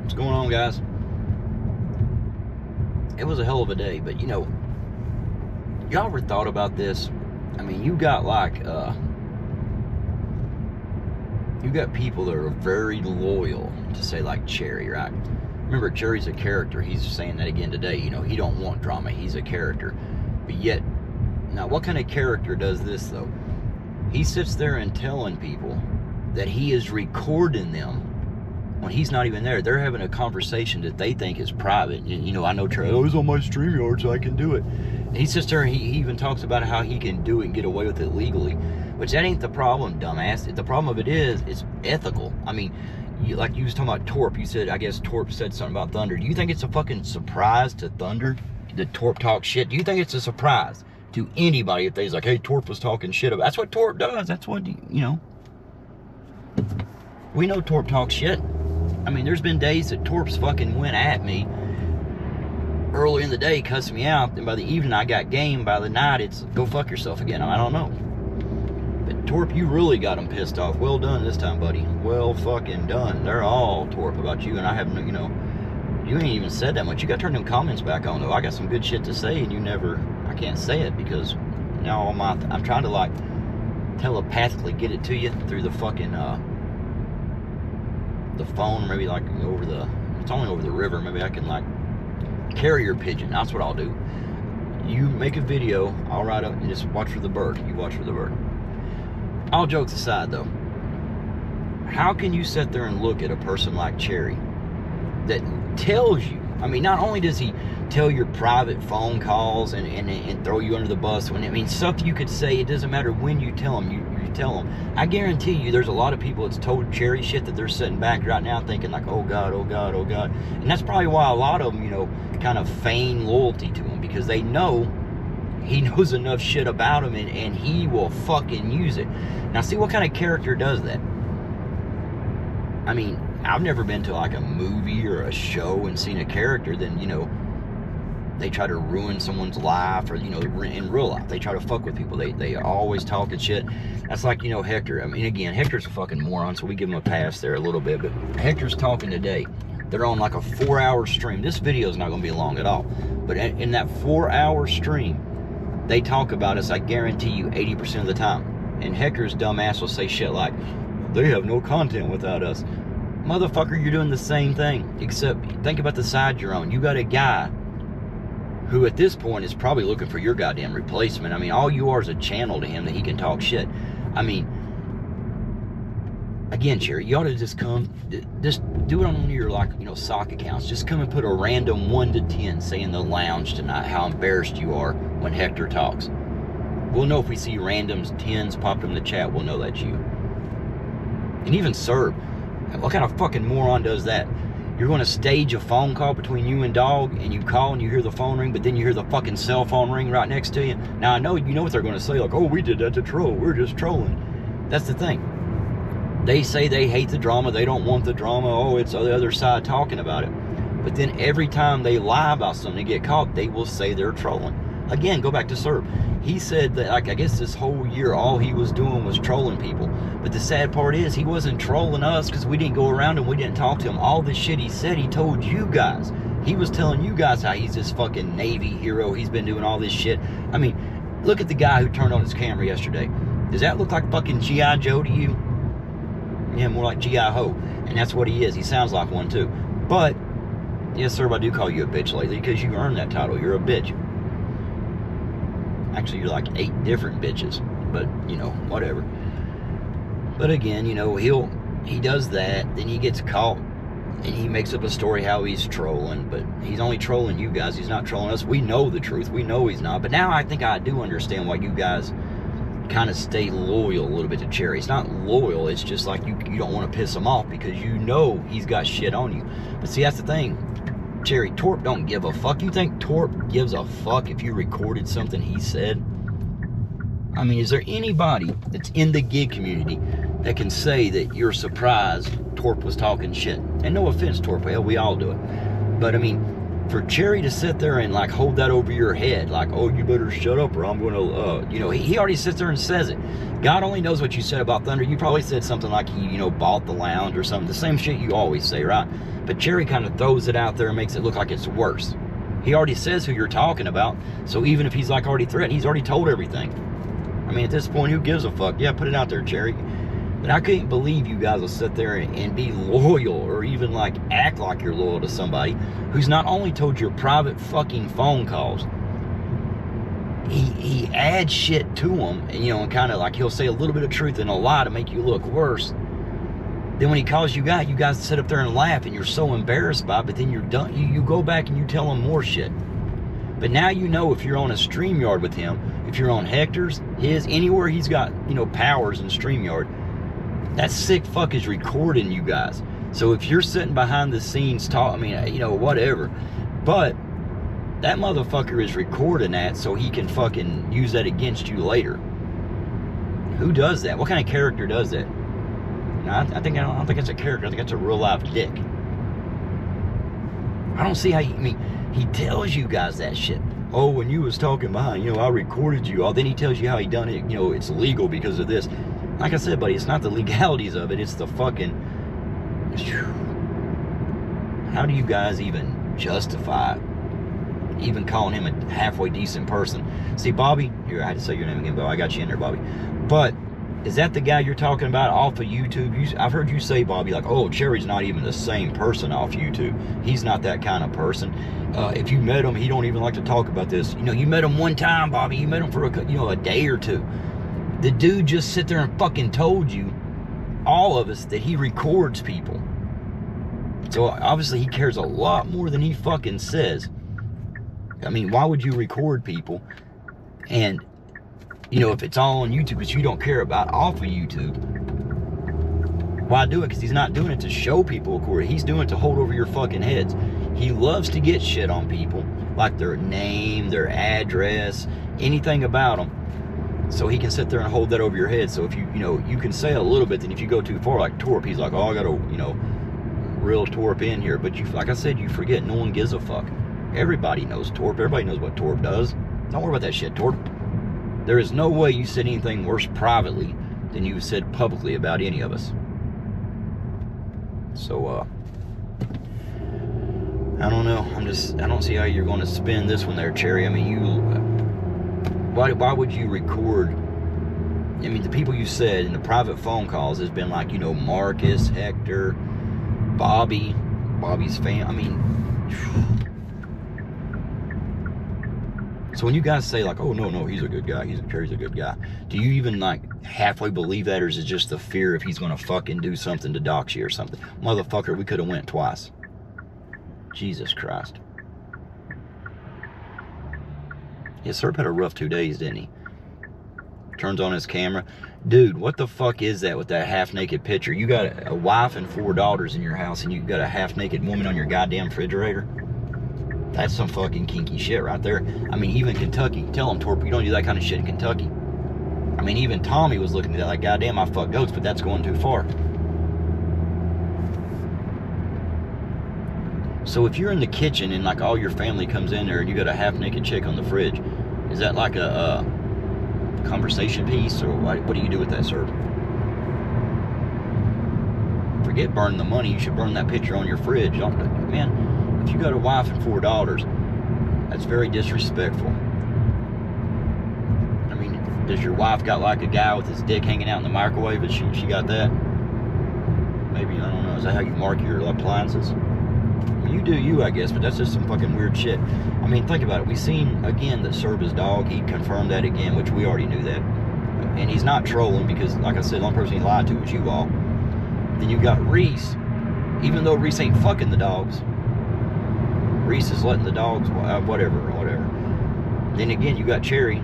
What's going on, guys? It was a hell of a day, but y'all ever thought about this? I mean, you got people that are very loyal to, say, like Cherry, right? Remember, Cherry's a character. He's saying that again today. He don't want drama. He's a character. But yet, now what kind of character does this, though? He sits there and telling people that he is recording them when he's not even there. They're having a conversation that they think is private. I know Cherry, it's on my StreamYard, so I can do it. And he sits there and he even talks about how he can do it and get away with it legally. Which that ain't the problem, dumbass. The problem of it is, it's ethical. I mean, like you was talking about Torp. You said, I guess Torp said something about Thunder. Do you think it's a fucking surprise to Thunder that Torp talks shit? Do you think it's a surprise to anybody if they's like, hey, Torp was talking shit about? That's what Torp does. That's what, we know Torp talks shit. I mean, there's been days that Torp's fucking went at me early in the day, cussing me out, and by the evening I got game. By the night, it's go fuck yourself again. I don't know. But Torp, you really got them pissed off. Well done this time, buddy. Well fucking done. They're all Torp about you, and I have no, you ain't even said that much. You got to turn them comments back on, though. I got some good shit to say, and I can't say it because now I'm trying to, like, telepathically get it to you through the fucking, the phone, maybe like it's only over the river. Maybe I can, like, carrier pigeon. That's what I'll do. You make a video, I'll write up and just watch for the bird. You watch for the bird. All jokes aside, though, how can you sit there and look at a person like Cherry that tells you, I mean, not only does he tell your private phone calls and throw you under the bus, stuff you could say, it doesn't matter when you tell him, you tell him. I guarantee you there's a lot of people that's told Cherry shit that they're sitting back right now thinking like, oh God, oh God, oh God. And that's probably why a lot of them, kind of feign loyalty to him, because they know he knows enough shit about him and he will fucking use it. Now, see what kind of character does that? I mean, I've never been to like a movie or a show and seen a character then, they try to ruin someone's life, or, in real life, they try to fuck with people. They are always talking shit. That's like, Hector. I mean, again, Hector's a fucking moron, so we give him a pass there a little bit, but Hector's talking today. They're on like a 4-hour stream. This video is not going to be long at all, but in that 4-hour stream, they talk about us, I guarantee you, 80% of the time. And Hector's dumbass will say shit like, they have no content without us. Motherfucker, you're doing the same thing, except think about the side you're on. You got a guy who at this point is probably looking for your goddamn replacement. I mean, all you are is a channel to him that he can talk shit. I mean, again, Cherry, you ought to just come, just do it on one of your, like, sock accounts. Just come and put a random 1 to 10, say in the lounge tonight, how embarrassed you are when Hector talks. We'll know if we see randoms, 10s popped in the chat, we'll know that's you. And even Serb, what kind of fucking moron does that? You're going to stage a phone call between you and Dog, and you call and you hear the phone ring, but then you hear the fucking cell phone ring right next to you. Now, I know you know what they're going to say, like, oh, we did that to troll. We're just trolling. That's the thing. They say they hate the drama. They don't want the drama. Oh, it's the other side talking about it. But then every time they lie about something, they get caught, they will say they're trolling. Again, go back to Serb. He said that, like, I guess this whole year, all he was doing was trolling people. But the sad part is, he wasn't trolling us because we didn't go around and we didn't talk to him. All the shit he said, he told you guys. He was telling you guys how he's this fucking Navy hero. He's been doing all this shit. I mean, look at the guy who turned on his camera yesterday. Does that look like fucking G.I. Joe to you? Yeah, more like G.I. Ho. And that's what he is. He sounds like one, too. But, yes, sir, I do call you a bitch lately because you earned that title. You're a bitch. Actually, you're like 8 different bitches, but, whatever. But again, he does that, then he gets caught, and he makes up a story how he's trolling, but he's only trolling you guys. He's not trolling us. We know the truth. We know he's not. But now I think I do understand why you guys kind of stay loyal a little bit to Cherry. It's not loyal. It's just like you don't want to piss him off because you know he's got shit on you. But see, that's the thing. Cherry, Torp don't give a fuck. You think Torp gives a fuck if you recorded something he said? I mean, is there anybody that's in the gig community that can say that you're surprised Torp was talking shit? And no offense, Torp, hell, we all do it. But I mean, for Cherry to sit there and like hold that over your head, like, oh, you better shut up or I'm gonna, you know, he already sits there and says it. God only knows what you said about Thunder. You probably said something like he, you know, bought the lounge or something. The same shit you always say, right? But Cherry kind of throws it out there and makes it look like it's worse. He already says who you're talking about. So even if he's like already threatened, he's already told everything. I mean, at this point, who gives a fuck? Yeah, put it out there, Cherry. But I couldn't believe you guys will sit there and be loyal or even like act like you're loyal to somebody who's not only told your private fucking phone calls, he adds shit to them, and you know, and kind of like he'll say a little bit of truth and a lie to make you look worse. Then when he calls you out, you guys sit up there and laugh and you're so embarrassed by it, but then you're done. You go back and you tell him more shit. But now you know if you're on a StreamYard with him, if you're on Hector's, his, anywhere he's got, you know, powers in StreamYard, that sick fuck is recording you guys. So if you're sitting behind the scenes talking, I mean, you know, whatever. But that motherfucker is recording that so he can fucking use that against you later. Who does that? What kind of character does that? I don't think it's a character. I think it's a real life dick. I don't see how you, I mean, he tells you guys that shit. Oh, when you was talking behind, you know, I recorded you all. Then he tells you how he done it. You know, it's legal because of this. Like I said, buddy, it's not the legalities of it. It's the fucking... How do you guys even justify even calling him a halfway decent person? See, Bobby, here, I had to say your name again, but I got you in there, Bobby. But is that the guy you're talking about off of YouTube? I've heard you say, Bobby, like, oh, Cherry's not even the same person off YouTube. He's not that kind of person. If you met him, he don't even like to talk about this. You know, you met him one time, Bobby. You met him for a day or two. The dude just sit there and fucking told you, all of us, that he records people. So obviously he cares a lot more than he fucking says. I mean, why would you record people? And, you know, if it's all on YouTube, which you don't care about off of YouTube, why do it? Because he's not doing it to show people recorded. He's doing it to hold over your fucking heads. He loves to get shit on people, like their name, their address, anything about them. So he can sit there and hold that over your head. So if you know, you can say a little bit, then if you go too far, like Torp, he's like, oh, I got to, you know, reel Torp in here. But you, like I said, you forget, no one gives a fuck. Everybody knows Torp. Everybody knows what Torp does. Don't worry about that shit, Torp. There is no way you said anything worse privately than you said publicly about any of us. So, I don't know. I don't see how you're going to spin this one there, Cherry. I mean, why would you record? I mean, the people you said in the private phone calls has been like, you know, Marcus, Hector, Bobby's fan. I mean, so when you guys say like, oh no, he's a good guy, Cherry's a good guy, do you even like halfway believe that, or is it just the fear if he's gonna fucking do something to dox you or something? Motherfucker, we could have went twice. Jesus Christ. Yeah, Serp had a rough 2 days, didn't he? Turns on his camera. Dude, what the fuck is that with that half-naked picture? You got a wife and 4 daughters in your house, and you got a half-naked woman on your goddamn refrigerator? That's some fucking kinky shit right there. I mean, even Kentucky. Tell him, Torp, you don't do that kind of shit in Kentucky. I mean, even Tommy was looking at that like, goddamn, I fuck goats, but that's going too far. So if you're in the kitchen and like all your family comes in there and you got a half-naked chick on the fridge, is that like a conversation piece, or what do you do with that, sir? Forget burning the money. You should burn that picture on your fridge. Man, if you got a wife and 4 daughters, that's very disrespectful. I mean, does your wife got like a guy with his dick hanging out in the microwave, and she got that? Maybe, I don't know. Is that how you mark your appliances? You do you, I guess, but that's just some fucking weird shit. I mean, think about it. We seen, again, that Serba's dog, he confirmed that again, which we already knew that. And he's not trolling because, like I said, the only person he lied to was you all. Then you got Reese. Even though Reese ain't fucking the dogs, Reese is letting the dogs, whatever. Then again, you got Cherry,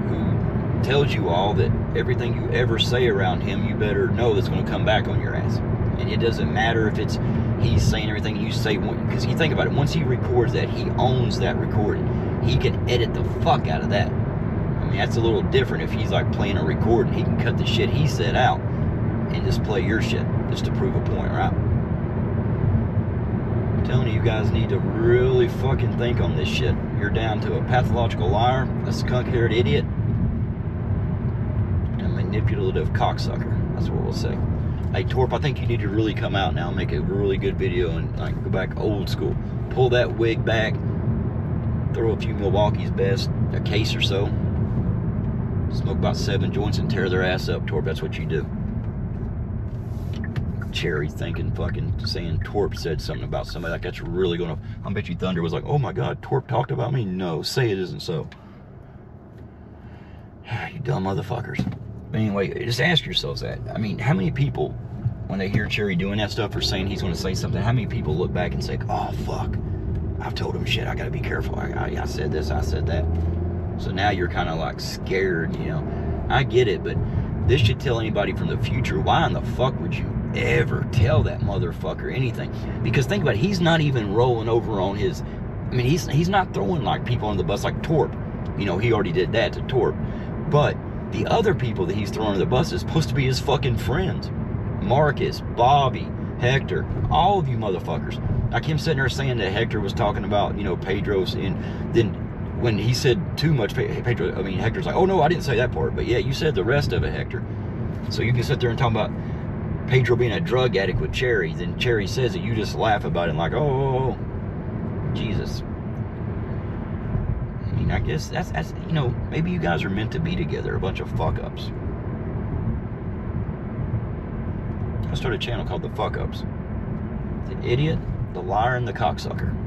who tells you all that everything you ever say around him, you better know that's going to come back on your ass. And it doesn't matter if it's he's saying everything you say, because you think about it, once he records that, he owns that recording. He can edit the fuck out of that. I mean, that's a little different if he's like playing a recording. He can cut the shit he said out and just play your shit just to prove a point, right? I'm telling you, you guys need to really fucking think on this shit. You're down to a pathological liar, a skunk-haired idiot, and a manipulative cocksucker. That's what we'll say. Hey, Torp, I think you need to really come out now and make a really good video and like go back old school. Pull that wig back, throw a few Milwaukee's Best, a case or so, smoke about 7 joints and tear their ass up, Torp. That's what you do. Cherry thinking fucking saying Torp said something about somebody like that's really gonna. I bet you Thunder was like, oh my god, Torp talked about me. No, say it isn't so. You dumb motherfuckers. But anyway, just ask yourselves that. I mean, how many people, when they hear Cherry doing that stuff or saying he's gonna say something, how many people look back and say, oh fuck, I've told him shit, I gotta be careful. I said this, I said that. So now you're kind of like scared, you know. I get it, but this should tell anybody from the future, why in the fuck would you ever tell that motherfucker anything? Because think about it, he's not even rolling over on his, I mean, he's not throwing like people on the bus like Torp. You know, he already did that to Torp. But the other people that he's throwing on the bus is supposed to be his fucking friends. Marcus, Bobby, Hector, all of you motherfuckers. Like him sitting there saying that Hector was talking about, you know, Pedro's, and then when he said too much, Pedro, I mean, Hector's like, oh no, I didn't say that part. But yeah, you said the rest of it, Hector. So you can sit there and talk about Pedro being a drug addict with Cherry, then Cherry says it, you just laugh about it and like, oh, Jesus. I mean, I guess that's, you know, maybe you guys are meant to be together, a bunch of fuck-ups. I started a channel called The Fuck-Ups. The idiot, the liar, and the cocksucker.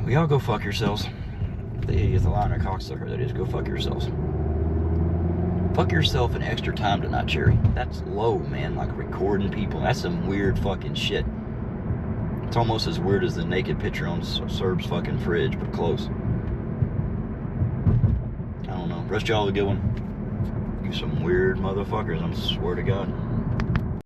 We all go fuck yourselves. The idiot, the liar, and the cocksucker, that is, go fuck yourselves. Fuck yourself in extra time tonight, Cherry. That's low, man. Like recording people. That's some weird fucking shit. It's almost as weird as the naked picture on Serb's fucking fridge, but close. I don't know. Rest y'all have a good one. You some weird motherfuckers, I swear to God.